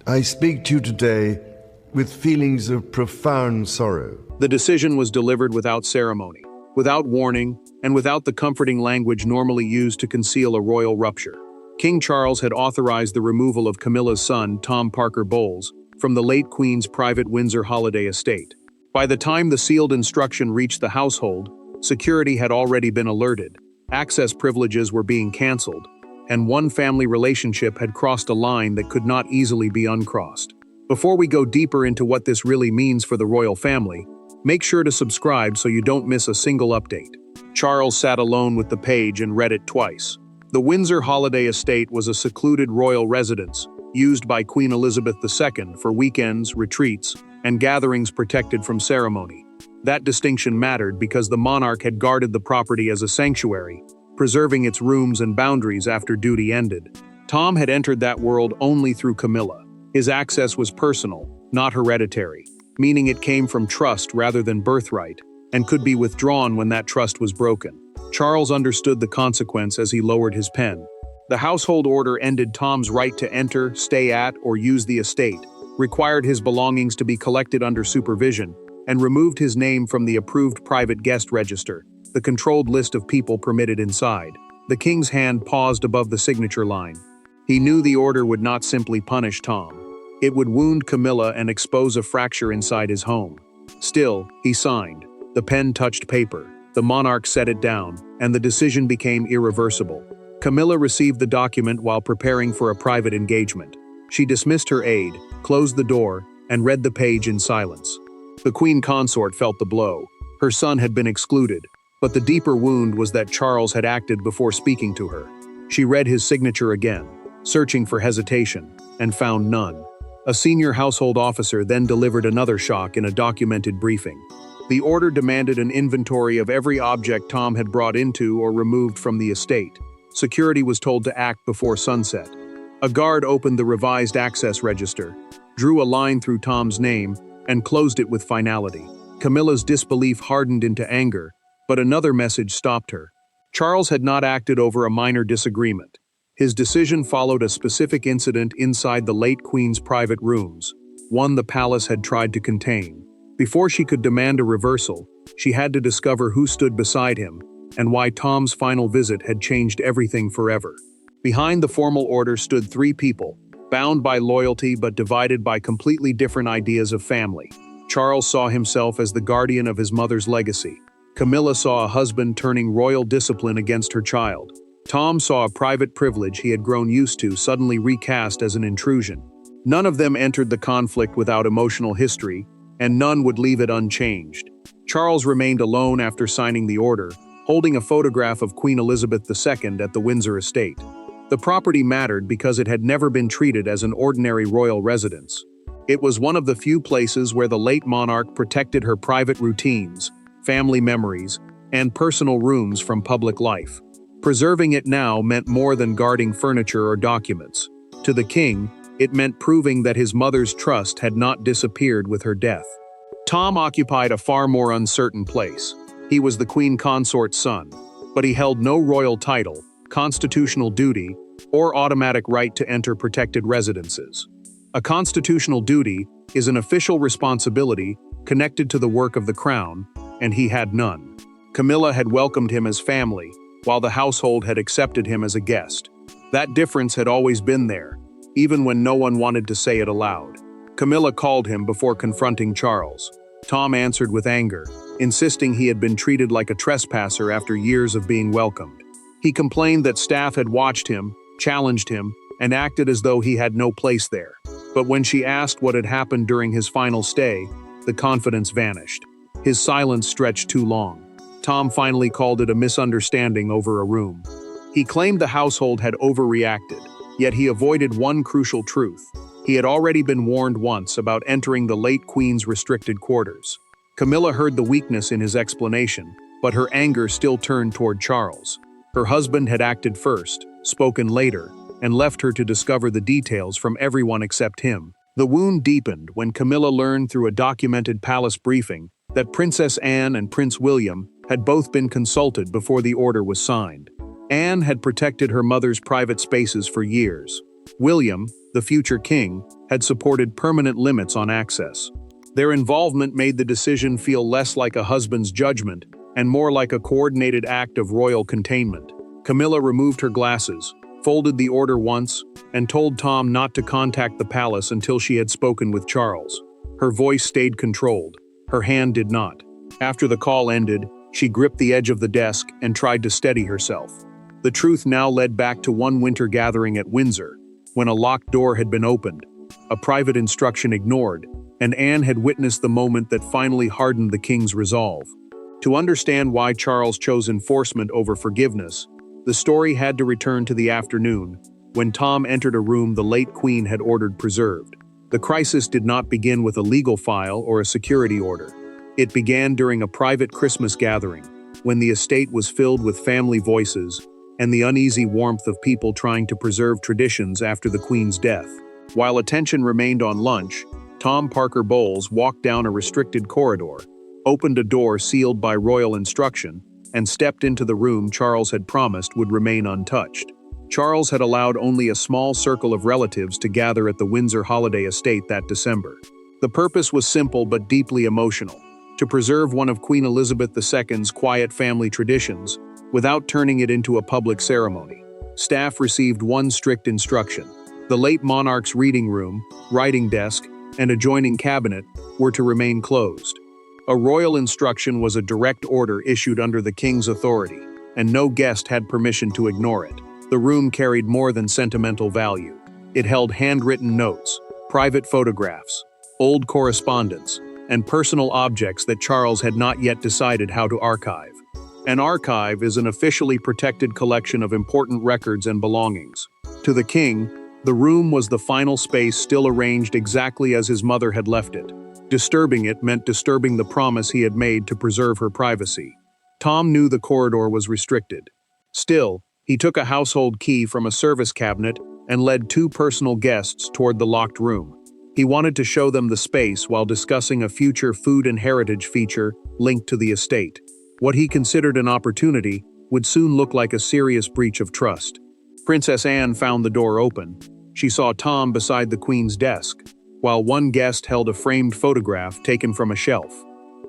I speak to you today with feelings of profound sorrow. The decision was delivered without ceremony, without warning, and without the comforting language normally used to conceal a royal rupture. King Charles had authorized the removal of Camilla's son, Tom Parker Bowles, from the late Queen's private Windsor holiday estate. By the time the sealed instruction reached the household, security had already been alerted, access privileges were being cancelled, and one family relationship had crossed a line that could not easily be uncrossed. Before we go deeper into what this really means for the royal family, make sure to subscribe so you don't miss a single update. Charles sat alone with the page and read it twice. The Windsor holiday estate was a secluded royal residence, used by Queen Elizabeth II for weekends, retreats, and gatherings protected from ceremony. That distinction mattered because the monarch had guarded the property as a sanctuary, preserving its rooms and boundaries after duty ended. Tom had entered that world only through Camilla. His access was personal, not hereditary, meaning it came from trust rather than birthright, and could be withdrawn when that trust was broken. Charles understood the consequence as he lowered his pen. The household order ended Tom's right to enter, stay at, or use the estate, required his belongings to be collected under supervision, and removed his name from the approved private guest register, the controlled list of people permitted inside. The king's hand paused above the signature line. He knew the order would not simply punish Tom. It would wound Camilla and expose a fracture inside his home. Still, he signed. The pen touched paper. The monarch set it down, and the decision became irreversible. Camilla received the document while preparing for a private engagement. She dismissed her aide, closed the door, and read the page in silence. The queen consort felt the blow. Her son had been excluded, but the deeper wound was that Charles had acted before speaking to her. She read his signature again, searching for hesitation, and found none. A senior household officer then delivered another shock in a documented briefing. The order demanded an inventory of every object Tom had brought into or removed from the estate. Security was told to act before sunset. A guard opened the revised access register, drew a line through Tom's name, and closed it with finality. Camilla's disbelief hardened into anger, but another message stopped her. Charles had not acted over a minor disagreement. His decision followed a specific incident inside the late Queen's private rooms, one the palace had tried to contain. Before she could demand a reversal, she had to discover who stood beside him and why Tom's final visit had changed everything forever. Behind the formal order stood three people, bound by loyalty but divided by completely different ideas of family. Charles saw himself as the guardian of his mother's legacy. Camilla saw a husband turning royal discipline against her child. Tom saw a private privilege he had grown used to suddenly recast as an intrusion. None of them entered the conflict without emotional history, and none would leave it unchanged. Charles remained alone after signing the order, holding a photograph of Queen Elizabeth II at the Windsor estate. The property mattered because it had never been treated as an ordinary royal residence. It was one of the few places where the late monarch protected her private routines, family memories, and personal rooms from public life. Preserving it now meant more than guarding furniture or documents. To the king, it meant proving that his mother's trust had not disappeared with her death. Tom occupied a far more uncertain place. He was the queen consort's son, but he held no royal title, constitutional duty, or automatic right to enter protected residences. A constitutional duty is an official responsibility connected to the work of the crown, and he had none. Camilla had welcomed him as family, while the household had accepted him as a guest. That difference had always been there, even when no one wanted to say it aloud. Camilla called him before confronting Charles. Tom answered with anger, insisting he had been treated like a trespasser after years of being welcomed. He complained that staff had watched him, challenged him, and acted as though he had no place there. But when she asked what had happened during his final stay, the confidence vanished. His silence stretched too long. Tom finally called it a misunderstanding over a room. He claimed the household had overreacted, yet he avoided one crucial truth. He had already been warned once about entering the late Queen's restricted quarters. Camilla heard the weakness in his explanation, but her anger still turned toward Charles. Her husband had acted first, spoken later, and left her to discover the details from everyone except him. The wound deepened when Camilla learned through a documented palace briefing that Princess Anne and Prince William had both been consulted before the order was signed. Anne had protected her mother's private spaces for years. William, the future king, had supported permanent limits on access. Their involvement made the decision feel less like a husband's judgment and more like a coordinated act of royal containment. Camilla removed her glasses, folded the order once, and told Tom not to contact the palace until she had spoken with Charles. Her voice stayed controlled. Her hand did not. After the call ended, she gripped the edge of the desk and tried to steady herself. The truth now led back to one winter gathering at Windsor, when a locked door had been opened, a private instruction ignored, and Anne had witnessed the moment that finally hardened the king's resolve. To understand why Charles chose enforcement over forgiveness, the story had to return to the afternoon, when Tom entered a room the late queen had ordered preserved. The crisis did not begin with a legal file or a security order. It began during a private Christmas gathering, when the estate was filled with family voices and the uneasy warmth of people trying to preserve traditions after the queen's death. While attention remained on lunch, Tom Parker Bowles walked down a restricted corridor, opened a door sealed by royal instruction, and stepped into the room Charles had promised would remain untouched. Charles had allowed only a small circle of relatives to gather at the Windsor holiday estate that December. The purpose was simple but deeply emotional: to preserve one of Queen Elizabeth II's quiet family traditions without turning it into a public ceremony. Staff received one strict instruction: the late monarch's reading room, writing desk, and adjoining cabinet were to remain closed. A royal instruction was a direct order issued under the king's authority, and no guest had permission to ignore it. The room carried more than sentimental value. It held handwritten notes, private photographs, old correspondence, and personal objects that Charles had not yet decided how to archive. An archive is an officially protected collection of important records and belongings. To the king, the room was the final space still arranged exactly as his mother had left it. Disturbing it meant disturbing the promise he had made to preserve her privacy. Tom knew the corridor was restricted. Still, he took a household key from a service cabinet and led two personal guests toward the locked room. He wanted to show them the space while discussing a future food and heritage feature linked to the estate. What he considered an opportunity would soon look like a serious breach of trust. Princess Anne found the door open. She saw Tom beside the Queen's desk, while one guest held a framed photograph taken from a shelf.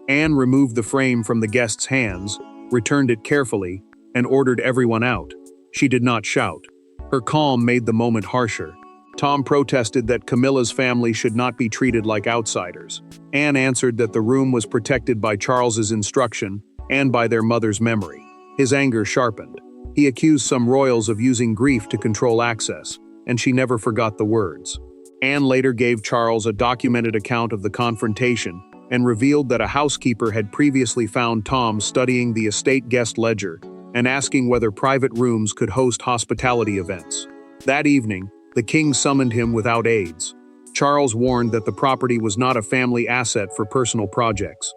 Anne removed the frame from the guest's hands, returned it carefully, and ordered everyone out. She did not shout. Her calm made the moment harsher. Tom protested that Camilla's family should not be treated like outsiders. Anne answered that the room was protected by Charles's instruction and by their mother's memory. His anger sharpened. He accused some royals of using grief to control access, and she never forgot the words. Anne later gave Charles a documented account of the confrontation and revealed that a housekeeper had previously found Tom studying the estate guest ledger and asking whether private rooms could host hospitality events. That evening, the king summoned him without aids. Charles warned that the property was not a family asset for personal projects.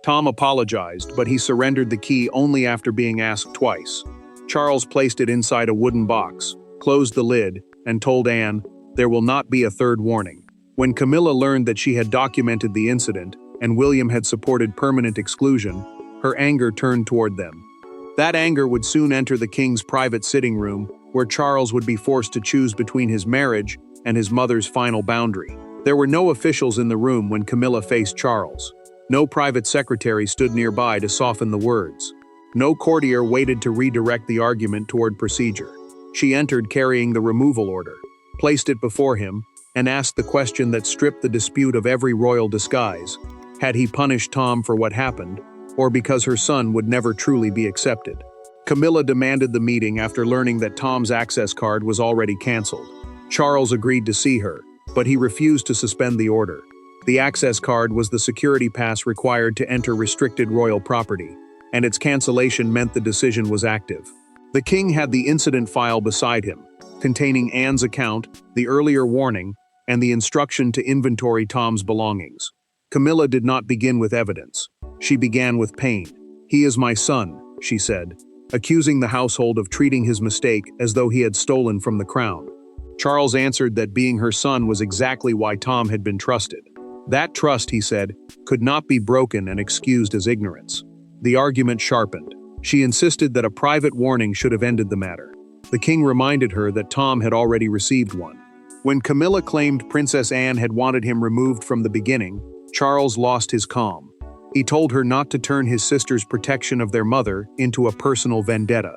Tom apologized, but he surrendered the key only after being asked twice. Charles placed it inside a wooden box, closed the lid, and told Anne, "There will not be a third warning." When Camilla learned that she had documented the incident and William had supported permanent exclusion, her anger turned toward them. That anger would soon enter the king's private sitting room, where Charles would be forced to choose between his marriage and his mother's final boundary. There were no officials in the room when Camilla faced Charles. No private secretary stood nearby to soften the words. No courtier waited to redirect the argument toward procedure. She entered carrying the removal order, placed it before him, and asked the question that stripped the dispute of every royal disguise. Had he punished Tom for what happened, or because her son would never truly be accepted? Camilla demanded the meeting after learning that Tom's access card was already canceled. Charles agreed to see her, but he refused to suspend the order. The access card was the security pass required to enter restricted royal property, and its cancellation meant the decision was active. The king had the incident file beside him, containing Anne's account, the earlier warning, and the instruction to inventory Tom's belongings. Camilla did not begin with evidence. She began with pain. "He is my son," she said, accusing the household of treating his mistake as though he had stolen from the crown. Charles answered that being her son was exactly why Tom had been trusted. That trust, he said, could not be broken and excused as ignorance. The argument sharpened. She insisted that a private warning should have ended the matter. The king reminded her that Tom had already received one. When Camilla claimed Princess Anne had wanted him removed from the beginning, Charles lost his calm. He told her not to turn his sister's protection of their mother into a personal vendetta.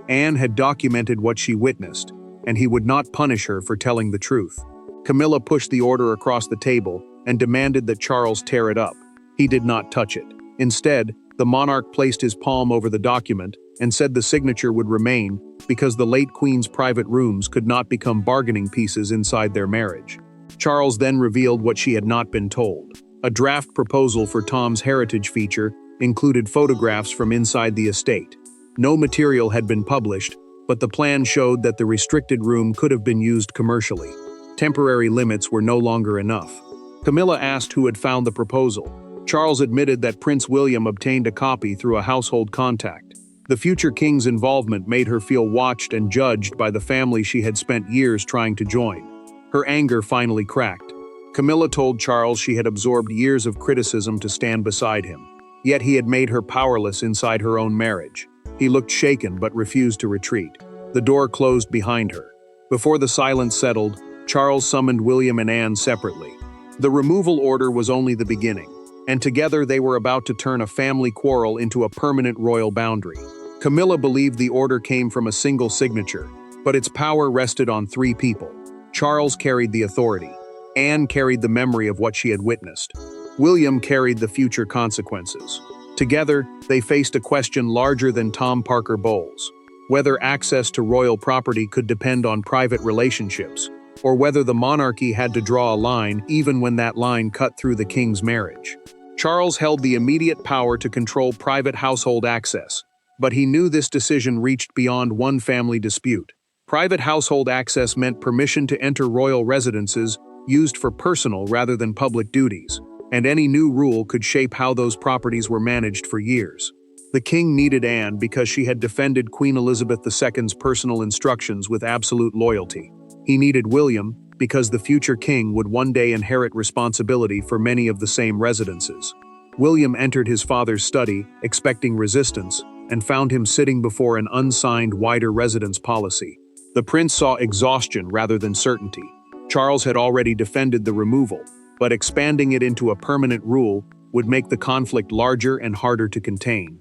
Anne had documented what she witnessed, and he would not punish her for telling the truth. Camilla pushed the order across the table and demanded that Charles tear it up. He did not touch it. Instead, the monarch placed his palm over the document and said the signature would remain because the late Queen's private rooms could not become bargaining pieces inside their marriage. Charles then revealed what she had not been told. A draft proposal for Tom's heritage feature included photographs from inside the estate. No material had been published, but the plan showed that the restricted room could have been used commercially. Temporary limits were no longer enough. Camilla asked who had found the proposal. Charles admitted that Prince William obtained a copy through a household contact. The future king's involvement made her feel watched and judged by the family she had spent years trying to join. Her anger finally cracked. Camilla told Charles she had absorbed years of criticism to stand beside him. Yet he had made her powerless inside her own marriage. He looked shaken but refused to retreat. The door closed behind her. Before the silence settled, Charles summoned William and Anne separately. The removal order was only the beginning, and together they were about to turn a family quarrel into a permanent royal boundary. Camilla believed the order came from a single signature, but its power rested on three people. Charles carried the authority. Anne carried the memory of what she had witnessed. William carried the future consequences. Together, they faced a question larger than Tom Parker Bowles: whether access to royal property could depend on private relationships, or whether the monarchy had to draw a line even when that line cut through the king's marriage. Charles held the immediate power to control private household access, but he knew this decision reached beyond one family dispute. Private household access meant permission to enter royal residences used for personal rather than public duties, and any new rule could shape how those properties were managed for years. The king needed Anne because she had defended Queen Elizabeth II's personal instructions with absolute loyalty. He needed William because the future king would one day inherit responsibility for many of the same residences. William entered his father's study, expecting resistance, and found him sitting before an unsigned wider residence policy. The prince saw exhaustion rather than certainty. Charles had already defended the removal, but expanding it into a permanent rule would make the conflict larger and harder to contain.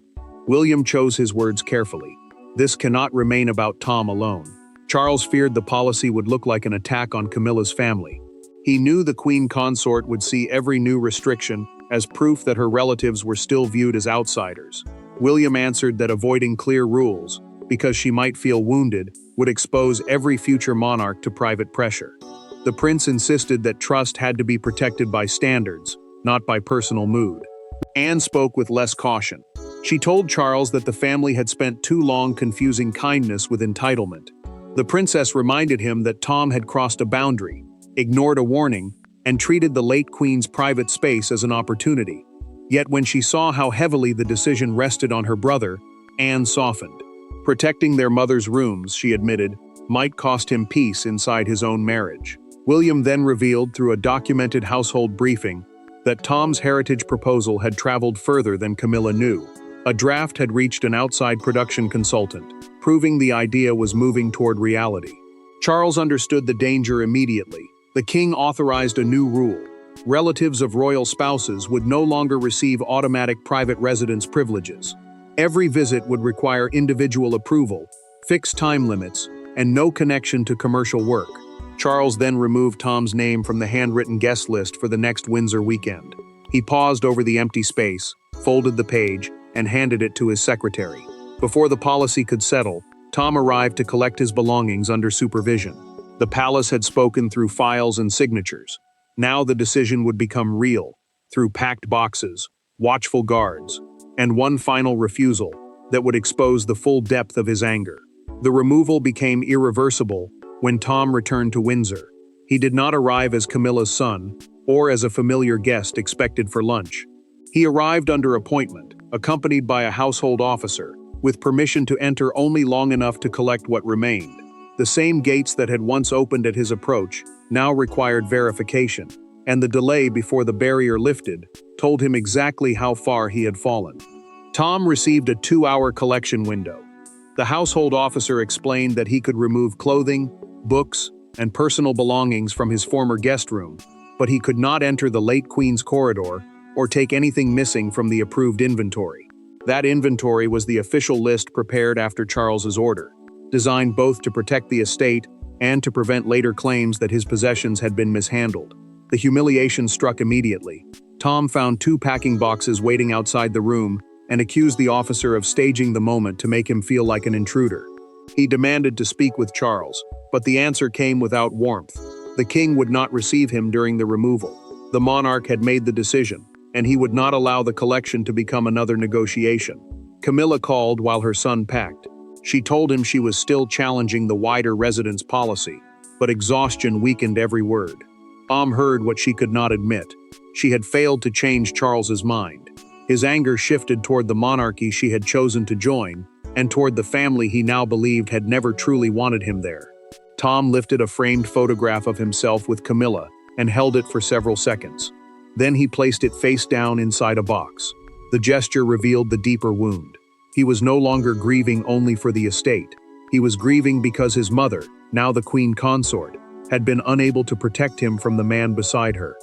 William chose his words carefully. This cannot remain about Tom alone. Charles feared the policy would look like an attack on Camilla's family. He knew the queen consort would see every new restriction as proof that her relatives were still viewed as outsiders. William answered that avoiding clear rules, because she might feel wounded, would expose every future monarch to private pressure. The prince insisted that trust had to be protected by standards, not by personal mood. Anne spoke with less caution. She told Charles that the family had spent too long confusing kindness with entitlement. The princess reminded him that Tom had crossed a boundary, ignored a warning, and treated the late queen's private space as an opportunity. Yet when she saw how heavily the decision rested on her brother, Anne softened. Protecting their mother's rooms, she admitted, might cost him peace inside his own marriage. William then revealed through a documented household briefing that Tom's heritage proposal had traveled further than Camilla knew. A draft had reached an outside production consultant, proving the idea was moving toward reality. Charles understood the danger immediately. The king authorized a new rule. Relatives of royal spouses would no longer receive automatic private residence privileges. Every visit would require individual approval, fixed time limits, and no connection to commercial work. Charles then removed Tom's name from the handwritten guest list for the next Windsor weekend. He paused over the empty space, folded the page, and handed it to his secretary. Before the policy could settle, Tom arrived to collect his belongings under supervision. The palace had spoken through files and signatures. Now the decision would become real, through packed boxes, watchful guards, and one final refusal that would expose the full depth of his anger. The removal became irreversible when Tom returned to Windsor. He did not arrive as Camilla's son, or as a familiar guest expected for lunch. He arrived under appointment, accompanied by a household officer, with permission to enter only long enough to collect what remained. The same gates that had once opened at his approach now required verification, and the delay before the barrier lifted told him exactly how far he had fallen. Tom received a 2-hour collection window. The household officer explained that he could remove clothing, books, and personal belongings from his former guest room, but he could not enter the late Queen's corridor or take anything missing from the approved inventory. That inventory was the official list prepared after Charles's order, designed both to protect the estate and to prevent later claims that his possessions had been mishandled. The humiliation struck immediately. Tom found 2 packing boxes waiting outside the room and accused the officer of staging the moment to make him feel like an intruder. He demanded to speak with Charles, but the answer came without warmth. The king would not receive him during the removal. The monarch had made the decision, and he would not allow the collection to become another negotiation. Camilla called while her son packed. She told him she was still challenging the wider residence policy, but exhaustion weakened every word. Tom heard what she could not admit. She had failed to change Charles's mind. His anger shifted toward the monarchy she had chosen to join, and toward the family he now believed had never truly wanted him there. Tom lifted a framed photograph of himself with Camilla and held it for several seconds. Then he placed it face down inside a box. The gesture revealed the deeper wound. He was no longer grieving only for the estate. He was grieving because his mother, now the queen consort, had been unable to protect him from the man beside her.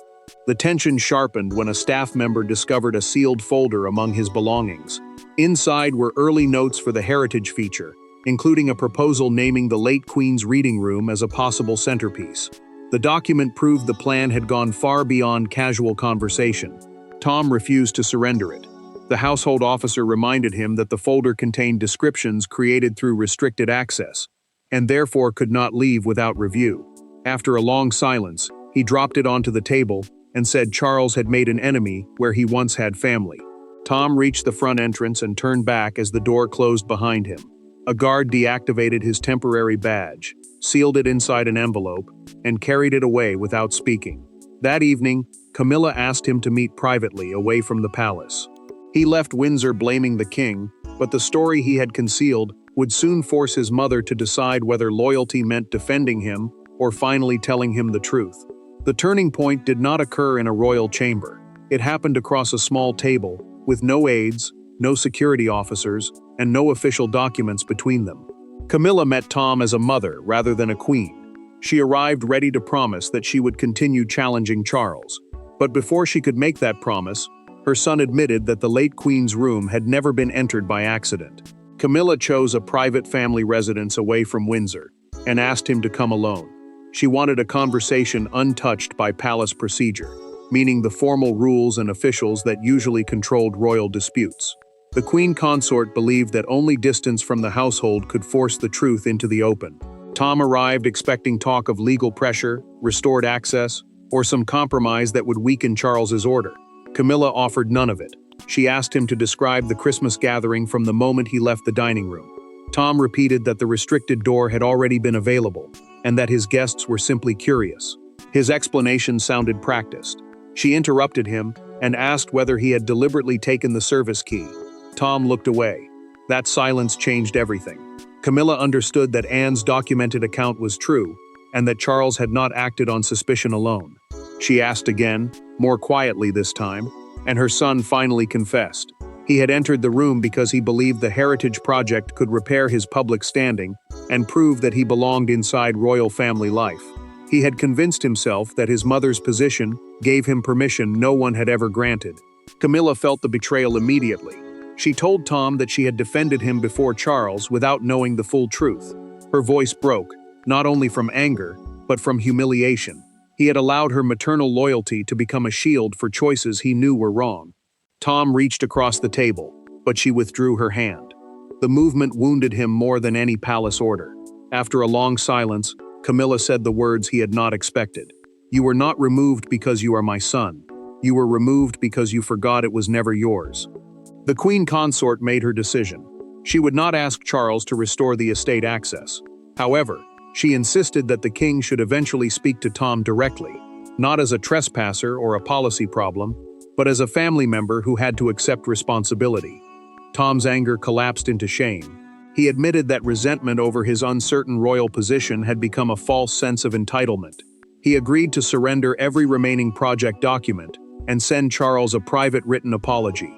The tension sharpened when a staff member discovered a sealed folder among his belongings. Inside were early notes for the heritage feature, including a proposal naming the late Queen's reading room as a possible centerpiece. The document proved the plan had gone far beyond casual conversation. Tom refused to surrender it. The household officer reminded him that the folder contained descriptions created through restricted access, and therefore could not leave without review. After a long silence, he dropped it onto the table and said Charles had made an enemy where he once had family. Tom reached the front entrance and turned back as the door closed behind him. A guard deactivated his temporary badge, sealed it inside an envelope, and carried it away without speaking. That evening, Camilla asked him to meet privately away from the palace. He left Windsor blaming the king, but the story he had concealed would soon force his mother to decide whether loyalty meant defending him or finally telling him the truth. The turning point did not occur in a royal chamber. It happened across a small table, with no aides, no security officers, and no official documents between them. Camilla met Tom as a mother rather than a queen. She arrived ready to promise that she would continue challenging Charles. But before she could make that promise, her son admitted that the late Queen's room had never been entered by accident. Camilla chose a private family residence away from Windsor and asked him to come alone. She wanted a conversation untouched by palace procedure, meaning the formal rules and officials that usually controlled royal disputes. The queen consort believed that only distance from the household could force the truth into the open. Tom arrived expecting talk of legal pressure, restored access, or some compromise that would weaken Charles's order. Camilla offered none of it. She asked him to describe the Christmas gathering from the moment he left the dining room. Tom repeated that the restricted door had already been available, and that his guests were simply curious. His explanation sounded practiced. She interrupted him and asked whether he had deliberately taken the service key. Tom looked away. That silence changed everything. Camilla understood that Anne's documented account was true, and that Charles had not acted on suspicion alone. She asked again, more quietly this time, and her son finally confessed. He had entered the room because he believed the Heritage Project could repair his public standing and prove that he belonged inside royal family life. He had convinced himself that his mother's position gave him permission no one had ever granted. Camilla felt the betrayal immediately. She told Tom that she had defended him before Charles without knowing the full truth. Her voice broke, not only from anger, but from humiliation. He had allowed her maternal loyalty to become a shield for choices he knew were wrong. Tom reached across the table, but she withdrew her hand. The movement wounded him more than any palace order. After a long silence, Camilla said the words he had not expected. "You were not removed because you are my son. You were removed because you forgot it was never yours." The queen consort made her decision. She would not ask Charles to restore the estate access. However, she insisted that the king should eventually speak to Tom directly, not as a trespasser or a policy problem, but as a family member who had to accept responsibility. Tom's anger collapsed into shame. He admitted that resentment over his uncertain royal position had become a false sense of entitlement. He agreed to surrender every remaining project document and send Charles a private written apology.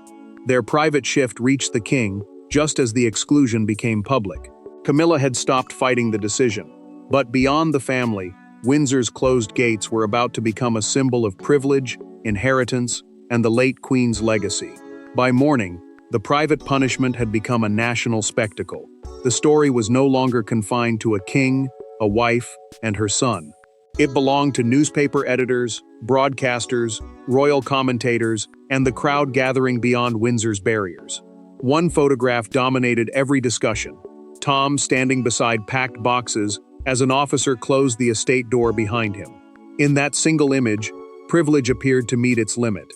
Their private shift reached the king just as the exclusion became public. Camilla had stopped fighting the decision. But beyond the family, Windsor's closed gates were about to become a symbol of privilege, inheritance, and the late Queen's legacy. By morning, the private punishment had become a national spectacle. The story was no longer confined to a king, a wife, and her son. It belonged to newspaper editors, broadcasters, royal commentators, and the crowd gathering beyond Windsor's barriers. One photograph dominated every discussion: Tom standing beside packed boxes as an officer closed the estate door behind him. In that single image, privilege appeared to meet its limit.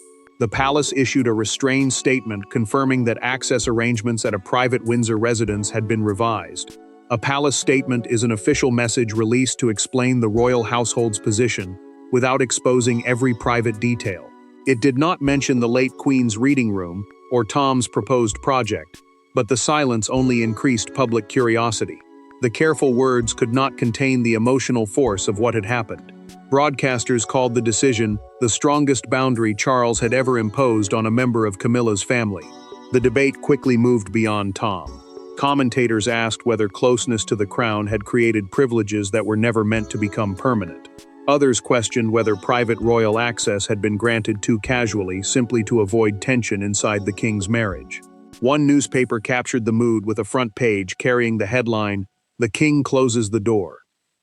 The palace issued a restrained statement confirming that access arrangements at a private Windsor residence had been revised. A palace statement is an official message released to explain the royal household's position without exposing every private detail. It did not mention the late Queen's reading room or Tom's proposed project, but the silence only increased public curiosity. The careful words could not contain the emotional force of what had happened. Broadcasters called the decision the strongest boundary Charles had ever imposed on a member of Camilla's family. The debate quickly moved beyond Tom. Commentators asked whether closeness to the crown had created privileges that were never meant to become permanent. Others questioned whether private royal access had been granted too casually simply to avoid tension inside the king's marriage. One newspaper captured the mood with a front page carrying the headline, "The King Closes the Door."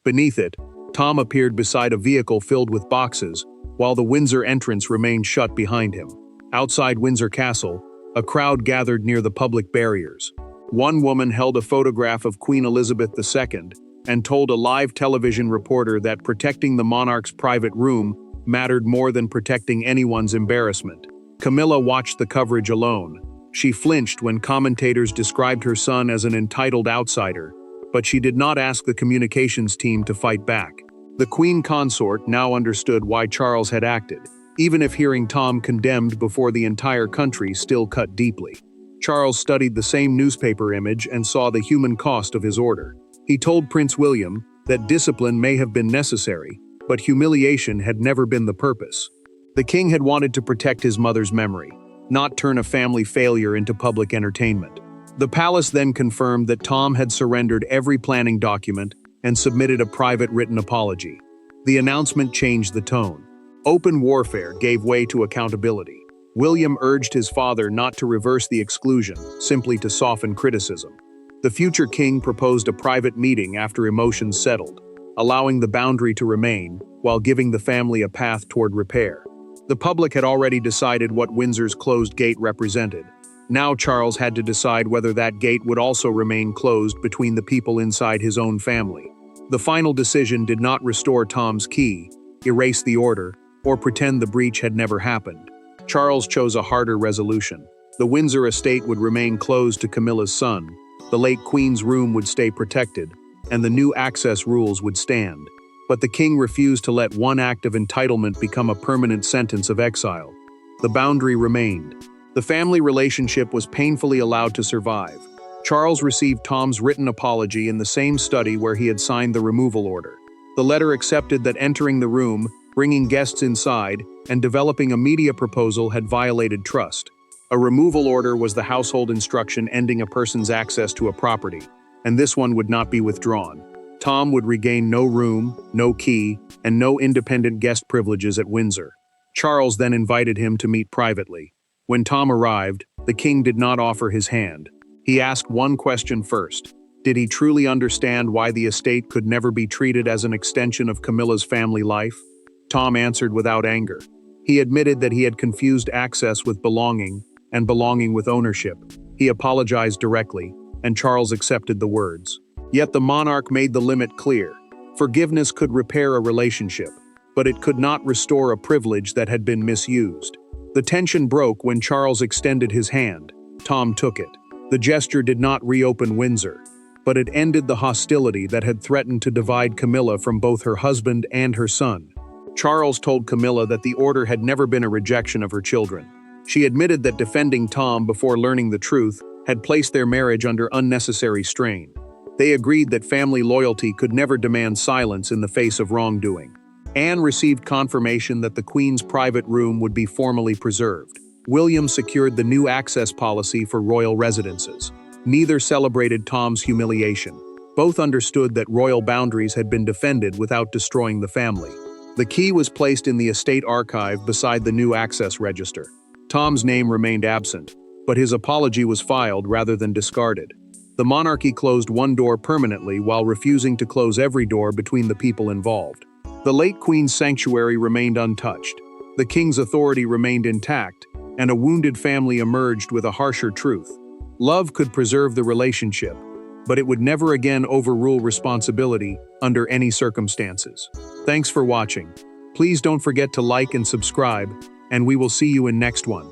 Beneath it, Tom appeared beside a vehicle filled with boxes, while the Windsor entrance remained shut behind him. Outside Windsor Castle, a crowd gathered near the public barriers. One woman held a photograph of Queen Elizabeth II and told a live television reporter that protecting the monarch's private room mattered more than protecting anyone's embarrassment. Camilla watched the coverage alone. She flinched when commentators described her son as an entitled outsider, but she did not ask the communications team to fight back. The Queen consort now understood why Charles had acted, even if hearing Tom condemned before the entire country still cut deeply. Charles studied the same newspaper image and saw the human cost of his order. He told Prince William that discipline may have been necessary, but humiliation had never been the purpose. The king had wanted to protect his mother's memory, not turn a family failure into public entertainment. The palace then confirmed that Tom had surrendered every planning document and submitted a private written apology. The announcement changed the tone. Open warfare gave way to accountability. William urged his father not to reverse the exclusion, simply to soften criticism. The future king proposed a private meeting after emotions settled, allowing the boundary to remain while giving the family a path toward repair. The public had already decided what Windsor's closed gate represented. Now Charles had to decide whether that gate would also remain closed between the people inside his own family. The final decision did not restore Tom's key, erase the order, or pretend the breach had never happened. Charles chose a harder resolution. The Windsor estate would remain closed to Camilla's son, the late Queen's room would stay protected, and the new access rules would stand. But the king refused to let one act of entitlement become a permanent sentence of exile. The boundary remained. The family relationship was painfully allowed to survive. Charles received Tom's written apology in the same study where he had signed the removal order. The letter accepted that entering the room, bringing guests inside, and developing a media proposal had violated trust. A removal order was the household instruction ending a person's access to a property, and this one would not be withdrawn. Tom would regain no room, no key, and no independent guest privileges at Windsor. Charles then invited him to meet privately. When Tom arrived, the king did not offer his hand. He asked one question first. Did he truly understand why the estate could never be treated as an extension of Camilla's family life? Tom answered without anger. He admitted that he had confused access with belonging, and belonging with ownership. He apologized directly, and Charles accepted the words. Yet the monarch made the limit clear. Forgiveness could repair a relationship, but it could not restore a privilege that had been misused. The tension broke when Charles extended his hand. Tom took it. The gesture did not reopen Windsor, but it ended the hostility that had threatened to divide Camilla from both her husband and her son. Charles told Camilla that the order had never been a rejection of her children. She admitted that defending Tom before learning the truth had placed their marriage under unnecessary strain. They agreed that family loyalty could never demand silence in the face of wrongdoing. Anne received confirmation that the Queen's private room would be formally preserved. William secured the new access policy for royal residences. Neither celebrated Tom's humiliation. Both understood that royal boundaries had been defended without destroying the family. The key was placed in the estate archive beside the new access register. Tom's name remained absent, but his apology was filed rather than discarded. The monarchy closed one door permanently while refusing to close every door between the people involved. The late Queen's sanctuary remained untouched. The king's authority remained intact, and a wounded family emerged with a harsher truth. Love could preserve the relationship, but it would never again overrule responsibility under any circumstances. Thanks for watching. Please don't forget to like and subscribe, and we will see you in next one.